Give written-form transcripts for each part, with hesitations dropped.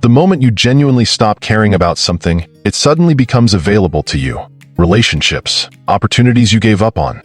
The moment you genuinely stop caring about something, it suddenly becomes available to you. Relationships, opportunities you gave up on.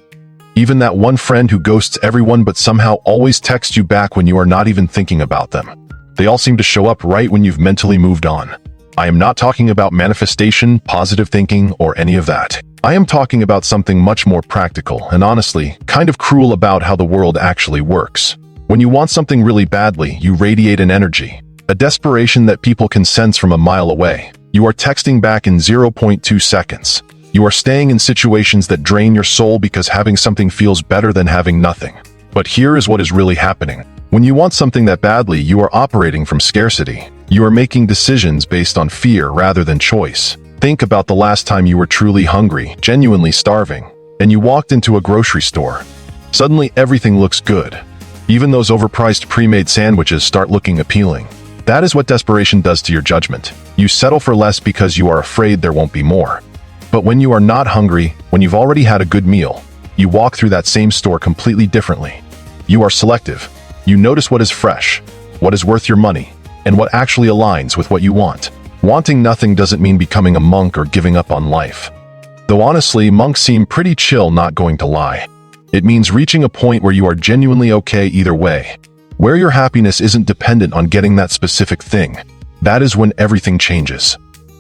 Even that one friend who ghosts everyone but somehow always texts you back when you are not even thinking about them. They all seem to show up right when you've mentally moved on. I am not talking about manifestation, positive thinking, or any of that. I am talking about something much more practical and honestly, kind of cruel about how the world actually works. When you want something really badly, you radiate an energy, a desperation that people can sense from a mile away. You are texting back in 0.2 seconds. You are staying in situations that drain your soul because having something feels better than having nothing. But here is what is really happening. When you want something that badly, you are operating from scarcity. You are making decisions based on fear rather than choice. Think about the last time you were truly hungry, genuinely starving, and you walked into a grocery store. Suddenly everything looks good. Even those overpriced pre-made sandwiches start looking appealing. That is what desperation does to your judgment. You settle for less because you are afraid there won't be more. But when you are not hungry, when you've already had a good meal, you walk through that same store completely differently. You are selective. You notice what is fresh, what is worth your money, and what actually aligns with what you want. Wanting nothing doesn't mean becoming a monk or giving up on life. Though honestly, monks seem pretty chill, not going to lie. It means reaching a point where you are genuinely okay either way, where your happiness isn't dependent on getting that specific thing. That is when everything changes.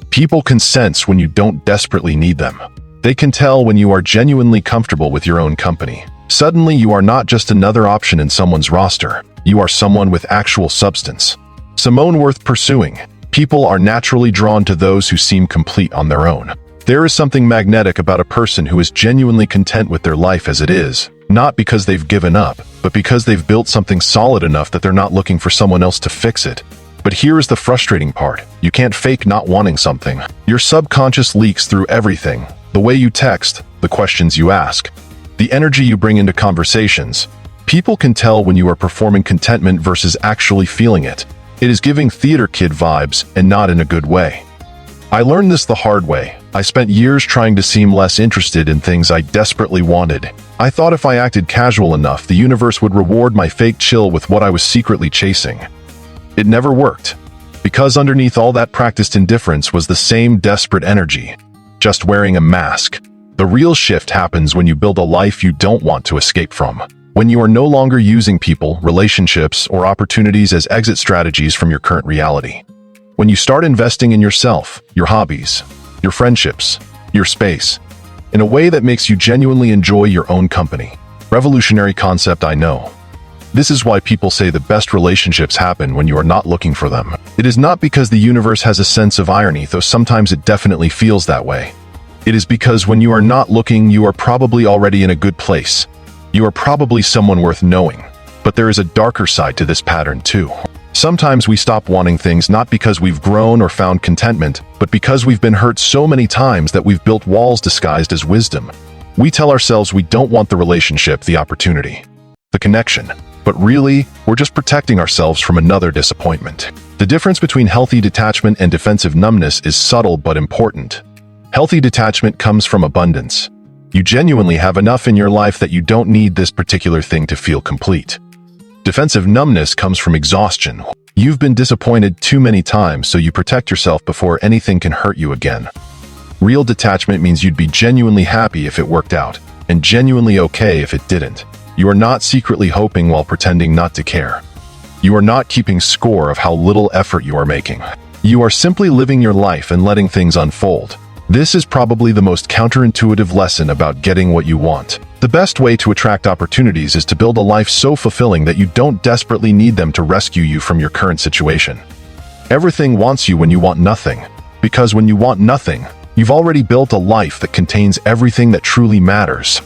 People can sense when you don't desperately need them. They can tell when you are genuinely comfortable with your own company. Suddenly, you are not just another option in someone's roster. You are someone with actual substance. Someone worth pursuing. People are naturally drawn to those who seem complete on their own. There is something magnetic about a person who is genuinely content with their life as it is, not because they've given up, but because they've built something solid enough that they're not looking for someone else to fix it. But here is the frustrating part. You can't fake not wanting something. Your subconscious leaks through everything. The way you text, the questions you ask, the energy you bring into conversations. People can tell when you are performing contentment versus actually feeling it. It is giving theater kid vibes and not in a good way. I learned this the hard way. I spent years trying to seem less interested in things I desperately wanted. I thought if I acted casual enough, the universe would reward my fake chill with what I was secretly chasing. It never worked, because underneath all that practiced indifference was the same desperate energy, just wearing a mask. The real shift happens when you build a life you don't want to escape from. When you are no longer using people, relationships, or opportunities as exit strategies from your current reality. When you start investing in yourself, your hobbies, your friendships, your space, in a way that makes you genuinely enjoy your own company. Revolutionary concept, I know. This is why people say the best relationships happen when you are not looking for them. It is not because the universe has a sense of irony, though sometimes it definitely feels that way. It is because when you are not looking, you are probably already in a good place. You are probably someone worth knowing. But there is a darker side to this pattern too. Sometimes we stop wanting things not because we've grown or found contentment, but because we've been hurt so many times that we've built walls disguised as wisdom. We tell ourselves we don't want the relationship, the opportunity, the connection. But really, we're just protecting ourselves from another disappointment. The difference between healthy detachment and defensive numbness is subtle but important. Healthy detachment comes from abundance. You genuinely have enough in your life that you don't need this particular thing to feel complete. Defensive numbness comes from exhaustion. You've been disappointed too many times, so you protect yourself before anything can hurt you again. Real detachment means you'd be genuinely happy if it worked out, and genuinely okay if it didn't. You are not secretly hoping while pretending not to care. You are not keeping score of how little effort you are making. You are simply living your life and letting things unfold. This is probably the most counterintuitive lesson about getting what you want. The best way to attract opportunities is to build a life so fulfilling that you don't desperately need them to rescue you from your current situation. Everything wants you when you want nothing, because when you want nothing, you've already built a life that contains everything that truly matters.